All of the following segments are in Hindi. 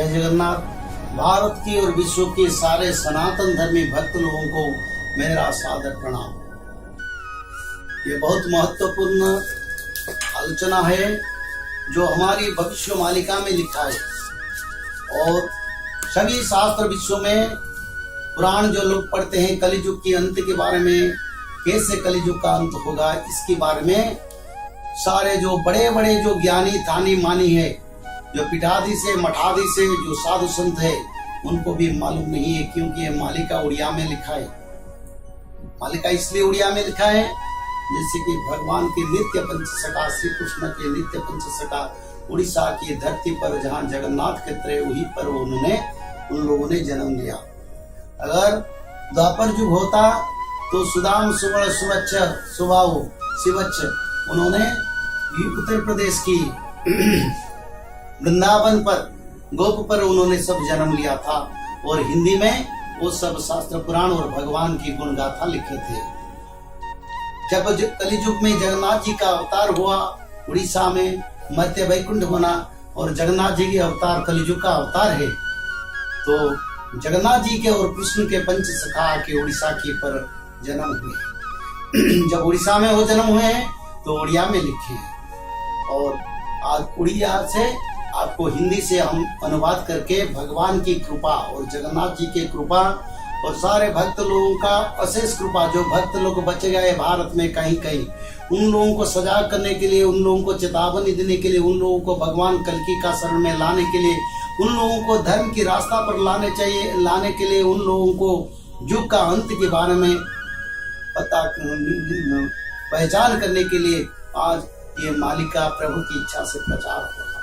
जय जगन्नाथ। भारत की और विश्व के सारे सनातन धर्मी भक्त लोगों को मेरा सादर प्रणाम। ये बहुत महत्वपूर्ण आलोचना है जो हमारी भविष्य मालिका में लिखा है और सभी शास्त्र विश्व में पुराण जो लोग पढ़ते हैं कलियुग के अंत के बारे में, कैसे कलियुग का अंत होगा इसके बारे में सारे जो बड़े बड़े जो ज्ञानी तानी मानी है, जो पीठाधि से मठाधि से जो साधु संत है, उनको भी मालूम नहीं है, क्योंकि ये मालिका उड़िया में लिखा है। मालिका इसलिए उड़िया में लिखा है जैसे कि भगवान के नित्य पंचसखा श्री कृष्ण के नित्य पंचसखा उड़ीसा की धरती पर जहाँ जगन्नाथ कहते हैं वहीं पर उन लोगों ने जन्म लिया। अगर द्वापर युग होता तो सुदाम सुवर्ण सुवच्छ सुबाहु शिवच्छ उन्होंने उत्तर प्रदेश की वृंदावन पर गोप पर उन्होंने सब जन्म लिया था और हिंदी में वो सब शास्त्र पुराण और भगवान की गुण गाथा लिखे थे। जब कलियुग में जगन्नाथ जी का अवतार हुआ, उड़ीसा में मध्य वैकुंठ बना और जगन्नाथ जी के अवतार कलियुग का अवतार है, तो जगन्नाथ जी के और कृष्ण के पंच सखा के उड़ीसा की पर जन्म हुए। जब उड़ीसा में वो जन्म हुए हैं तो उड़िया में लिखे हैं और आज उड़िया से आपको हिंदी से हम अनुवाद करके भगवान की कृपा और जगन्नाथ जी की कृपा और सारे भक्त लोगों का अशेष कृपा, जो भक्त लोग बच गए भारत में कहीं कहीं, उन लोगों को सजा करने के लिए, उन लोगों को चेतावनी देने के लिए, उन लोगों को भगवान कल्कि का शरण में लाने के लिए, उन लोगों को धर्म की रास्ता पर लाने के लिए, उन लोगों को युग का अंत के बारे में पहचान करने के लिए आज ये मालिका प्रभु की इच्छा से प्रचार हो रहा है।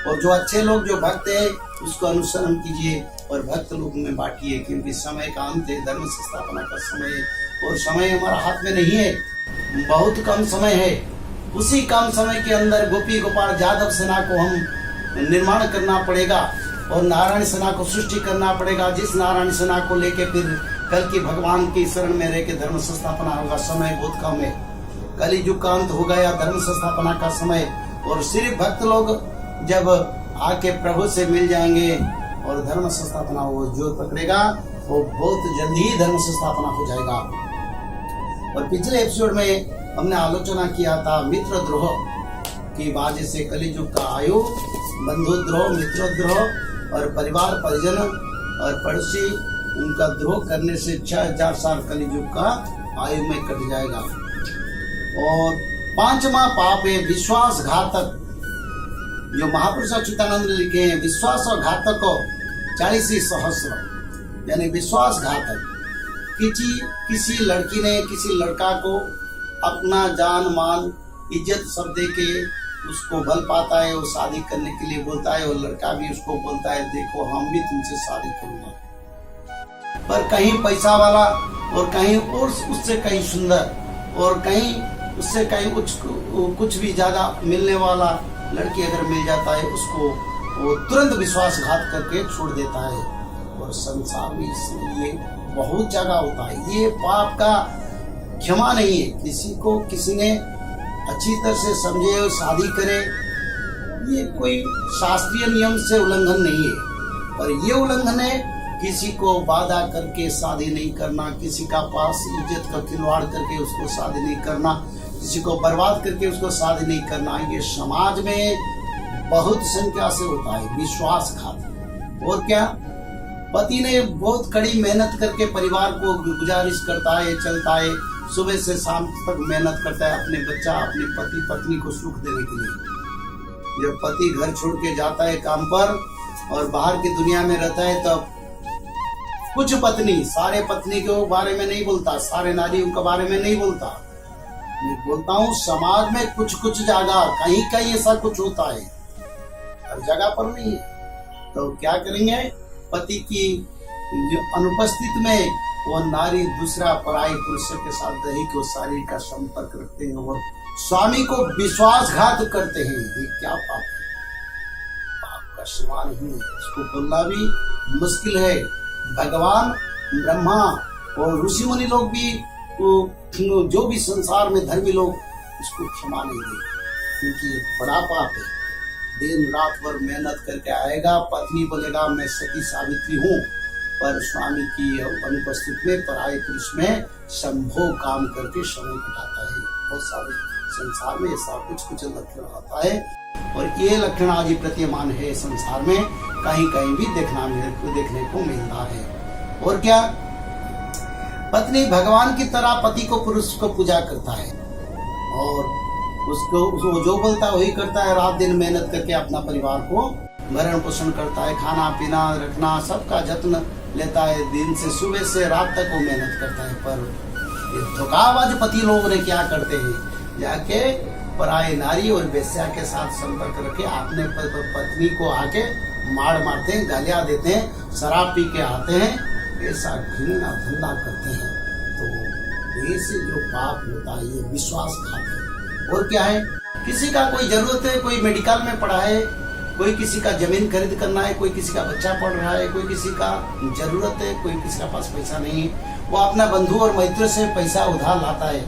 और जो अच्छे लोग जो भक्त है उसको अनुसरण कीजिए और भक्त लोगों में बांटिए, क्योंकि समय का अंत है, धर्म संस्थापना का समय है और समय हमारा हाथ में नहीं है, बहुत कम समय है। उसी कम समय के अंदर गोपी गोपाल यादव सेना को हम निर्माण करना पड़ेगा और नारायण सेना को सृष्टि करना पड़ेगा, जिस नारायण सेना को लेके फिर कल की भगवान की शरण में रह के धर्म संस्थापना होगा। समय बहुत कम है, कलियुग का अंत हो गया, धर्म संस्थापना का समय, और सिर्फ भक्त लोग जब आके प्रभु से मिल जाएंगे और धर्म संस्थापना वो जो पकड़ेगा वो बहुत जल्दी ही धर्म संस्थापना हो जाएगा। और पिछले एपिसोड में हमने आलोचना किया था मित्र द्रोह की वजह से कलियुग का आयु, बंधु द्रोह, मित्र द्रोह और परिवार परिजन और पड़ोसी उनका द्रोह करने से 6000 साल कलियुग का आयु में कट जाएगा। और पांचवा पाप है विश्वासघातक, जो महापुरुष अच्युतानंद ने लिखे हैं, विश्वास और घातक को 40 सहस्र, यानी विश्वासघातक। किसी लड़की ने किसी लड़का को अपना जान माल इज्जत सब दे के उसको बल पाता है, वो शादी करने के लिए बोलता है और लड़का भी उसको बोलता है देखो हम भी तुमसे शादी करूंगा, पर कहीं पैसा वाला और कहीं और उससे कहीं सुंदर और कहीं उससे कहीं कुछ भी ज्यादा मिलने वाला लड़की अगर मिल जाता है उसको वो तुरंत विश्वासघात करके छोड़ देता है। और संसार में इसलिए बहुत जगह होता है, ये पाप का क्षमा नहीं है। किसी को किसी ने अच्छी तरह से समझे और शादी करे, ये कोई शास्त्रीय नियम से उल्लंघन नहीं है, पर ये उल्लंघन है किसी को बाधा करके शादी नहीं करना, किसी का पास इज्जत का खिलवाड़ करके उसको शादी नहीं करना, किसी को बर्बाद करके उसको शादी नहीं करना। ये समाज में बहुत संख्या से होता है विश्वासघात। और क्या, पति ने बहुत कड़ी मेहनत करके परिवार को गुजारिश करता है, चलता है, सुबह से शाम तक मेहनत करता है अपने बच्चा अपने पति पत्नी को सुख देने के लिए। जब पति घर छोड़ के जाता है काम पर और बाहर की दुनिया में रहता है, तब कुछ पत्नी, सारे पत्नी के बारे में नहीं बोलता, सारे नारियों के बारे में नहीं बोलता, मैं बोलता हूँ समाज में कुछ जगह कहीं कहीं ऐसा कुछ होता है, हर जगह पर नहीं है। तो क्या करेंगे, पति की जो अनुपस्थित में वो नारी दूसरा पराई पुरुष के साथ दैहिक और शारीरिक का संपर्क रखते हैं और स्वामी को विश्वासघात करते हैं। ये क्या पाप है? पाप का सिवा नहीं है, इसको बोलना भी मुश्किल है। भगवान ब्रह्मा और ऋषि मुनि लोग भी जो भी संसार में धर्मी लोग इसको क्षमा नहीं देते, क्योंकि ये बड़ा पाप है। दिन रात भर मेहनत करके आएगा, पत्नी बोलेगा मैं सती सावित्री हूँ, पर स्वामी की अनुपस्थिति में पराये पुरुष में संभोग काम करके समय कटाता है। बहुत सारे संसार में ऐसा कुछ लक्षण आता है, और ये लक्षण आज ही प्रतीयमान है संसार में, कहीं कहीं भी देखने को मिलता है। और क्या, पत्नी भगवान की तरह पति को, पुरुष को पूजा करता है, और उसको जो बोलता है वही करता है। रात दिन मेहनत करके अपना परिवार को भरण पोषण करता है, खाना पीना रखना सबका जत्न लेता है, दिन से सुबह से रात तक वो मेहनत करता है। पर धोखाबाज पति लोग ने क्या करते हैं, जाके पराये नारी और वेश्या के साथ संपर्क रखे अपने पत्नी को आके मारते हैं, गालियां देते हैं, शराब पी के आते हैं, ऐसा घृणा धंधा करते हैं। तो ऐसे जो पाप होता है ये विश्वासघात है। और क्या है, किसी का कोई जरूरत है, कोई मेडिकल में पढ़ा है, कोई किसी का जमीन खरीद करना है, कोई किसी का बच्चा पढ़ रहा है, कोई किसी का जरूरत है, कोई किसी का पास पैसा नहीं है, वो अपना बंधु और मित्र से पैसा उधार लाता है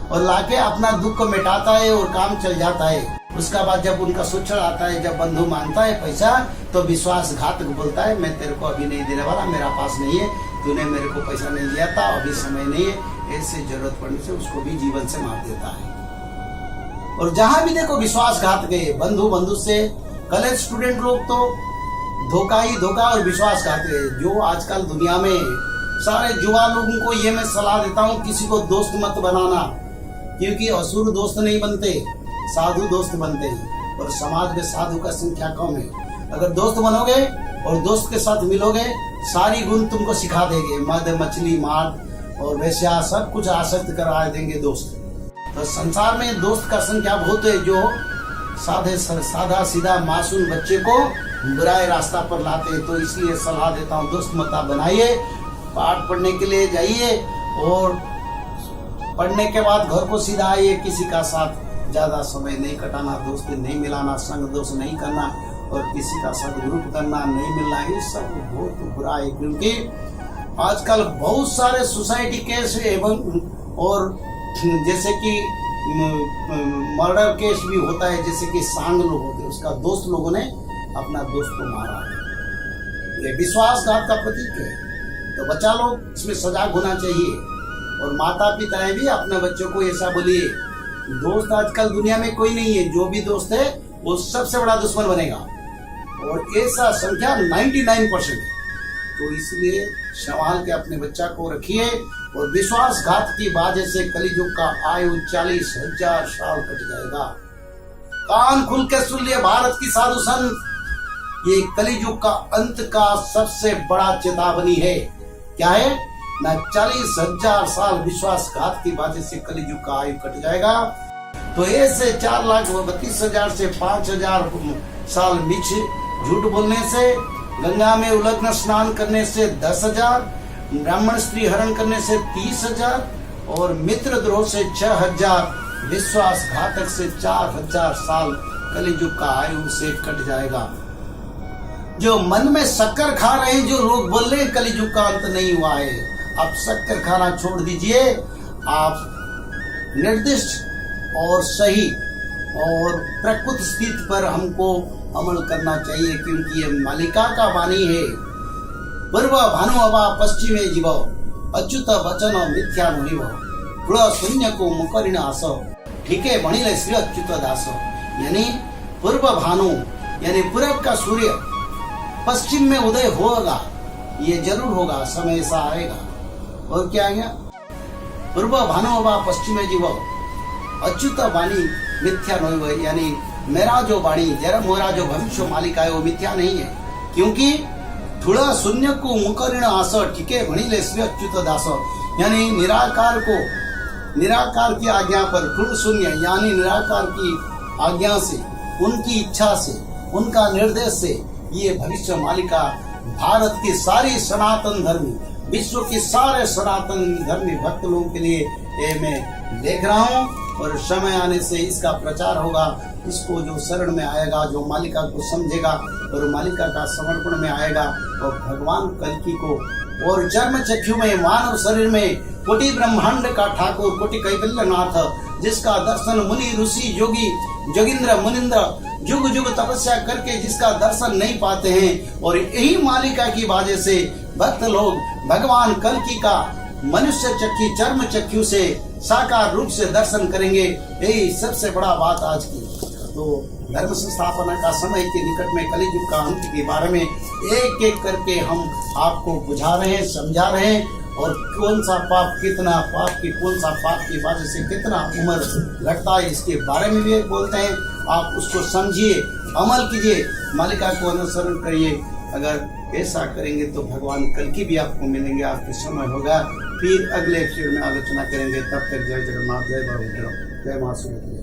और लाके अपना दुख को मिटाता है और काम चल जाता है। उसका बाद जब उनका सूचना आता है, जब बंधु मांगता है पैसा, तो विश्वासघातक बोलता है मैं तेरे को अभी नहीं देने वाला, मेरा पास नहीं है, तूने मेरे को पैसा नहीं दिया था, अभी समय नहीं है। ऐसे जरूरत पड़ने से उसको भी जीवन से मार देता है। और जहां भी देखो विश्वासघात गए, बंधु से, कॉलेज स्टूडेंट लोग तो धोखा ही धोखा और विश्वासघात है। जो आजकल दुनिया में सारे युवा लोगों को ये मैं सलाह देता हूँ, किसी को दोस्त मत बनाना, क्योंकि असुर दोस्त नहीं बनते, साधु दोस्त बनते हैं, और समाज में साधु का संख्या कम है। अगर दोस्त बनोगे और दोस्त के साथ मिलोगे, सारी गुण तुमको सिखा देंगे, मद मछली मार और वैश्या सब कुछ आसक्त करा देंगे दोस्त। तो संसार में दोस्त का संख्या बहुत है, जो सादा सीधा मासूम बच्चे को बुराए रास्ता पर लाते हैं। तो इसलिए सलाह देता हूँ, दोस्त मत बनाइए, पाठ पढ़ने के लिए जाइए और पढ़ने के बाद घर को सीधा आइए। किसी का साथ ज्यादा समय नहीं कटाना, दोस्त नहीं मिलाना, संग दोस्त नहीं करना, और किसी का सदग्रुप करना नहीं मिलना, ये सब बहुत बुरा है। क्योंकि आजकल बहुत सारे सोसाइटी केस एवं और जैसे कि मर्डर केस भी होता है, जैसे कि सांग लोग होते हैं, उसका दोस्त लोगों ने अपना दोस्त को मारा है। ये विश्वासघात का प्रतीक है। तो बच्चा लोग इसमें सजाग होना चाहिए, और माता पिता भी अपने बच्चों को ऐसा बोलिए, दोस्त आजकल दुनिया में कोई नहीं है, जो भी दोस्त है वो सबसे बड़ा दुश्मन बनेगा, और ऐसा संख्या 99% है। तो इसलिए संभाल के अपने बच्चा को रखिए। और विश्वासघात की वजह से कलियुग का आयु 40,000 साल कट जाएगा। कान खुल के सुन लिए भारत की साधु संत, ये कलियुग का अंत का सबसे बड़ा चेतावनी है। क्या है ना, 40,000 साल विश्वासघात की वजह से कलियुग का आयु कट जाएगा। तो ऐसे 4,32,000 से 5,000 साल मिछ झूठ बोलने से, गंगा में उलग्न स्नान करने से 10,000, ब्राह्मण स्त्री हरण करने से 30,000, और मित्र द्रोह से 6,000, विश्वासघातक से 4,000 साल कलियुग का आयु से कट जाएगा। जो मन में शक्कर खा रहे हैं, जो लोग बोल रहे हैं कलियुग का अंत नहीं हुआ है, आप शक्कर खाना छोड़ दीजिए। आप निर्दिष्ट और सही और प्रकृत स्थिति पर हमको अमल करना चाहिए, क्योंकि ये मालिका का वाणी है। पूर्व भानु अवा पश्चिमे जीव, अच्युत वचन मिथ्या नहिव, कुल शून्य को मुकरिण आस, ठीक है बणिले श्री अच्युत दास। यानी पूर्व भानु यानी पूर्व का सूर्य पश्चिम में उदय होगा, ये जरूर होगा, समय ऐसा आएगा। और क्या आ गया, पूर्व भानु अवा पश्चिमे जीव, अच्युत वाणी मिथ्या नहिव, यानी मेरा जो वाणी, जरा मोरा जो भविष्य मालिका है वो मिथ्या नहीं है, क्योंकि थोड़ा शून्य को मुकरिण आस, ठीक है भणिले श्री अच्युत दास। यानी निराकार को, निराकार की आज्ञा पर थोड़ा शून्य यानी निराकार की आज्ञा से, उनकी इच्छा से, उनका निर्देश से ये भविष्य मालिका भारत की सारी सनातन धर्मी, विश्व के सारे सनातन धर्मी भक्त लोगों के लिए ये मैं देख रहा हूँ। और समय आने से इसका प्रचार होगा। इसको जो शरण में आएगा, जो मालिका को समझेगा और मालिका का समर्पण में आएगा, और भगवान कल्कि को और जन्म चक्षु में मानव शरीर में कोटि ब्रह्मांड का ठाकुर, कोटि कैवल्यनाथ, जिसका दर्शन मुनि ऋषि योगी जोगिंद्र मुनिंद्र जुग जुग तपस्या करके जिसका दर्शन नहीं पाते हैं, और यही मालिका की वजह से भक्त लोग भगवान कल्कि का मनुष्य चक्षु चर्म चक्षु से साकार रूप से दर्शन करेंगे। यही सबसे बड़ा बात आज की। तो धर्म संस्थापना का समय के निकट में कलियुग का अंत के बारे में एक एक करके हम आपको बुझा रहे हैं, समझा रहे हैं, और कौन सा पाप कितना पाप की कौन सा पाप की वजह से कितना उम्र लगता है इसके बारे में भी बोलते हैं। आप उसको समझिए, अमल कीजिए, मालिका को अनुसरण करिए। अगर ऐसा करेंगे तो भगवान कल्कि भी आपको मिलेंगे, आपके समय होगा। फिर अगले एपिसोड में आलोचना करेंगे। तब तक जय जगन्नाथ, जय बाबू, जय माँ सूरत।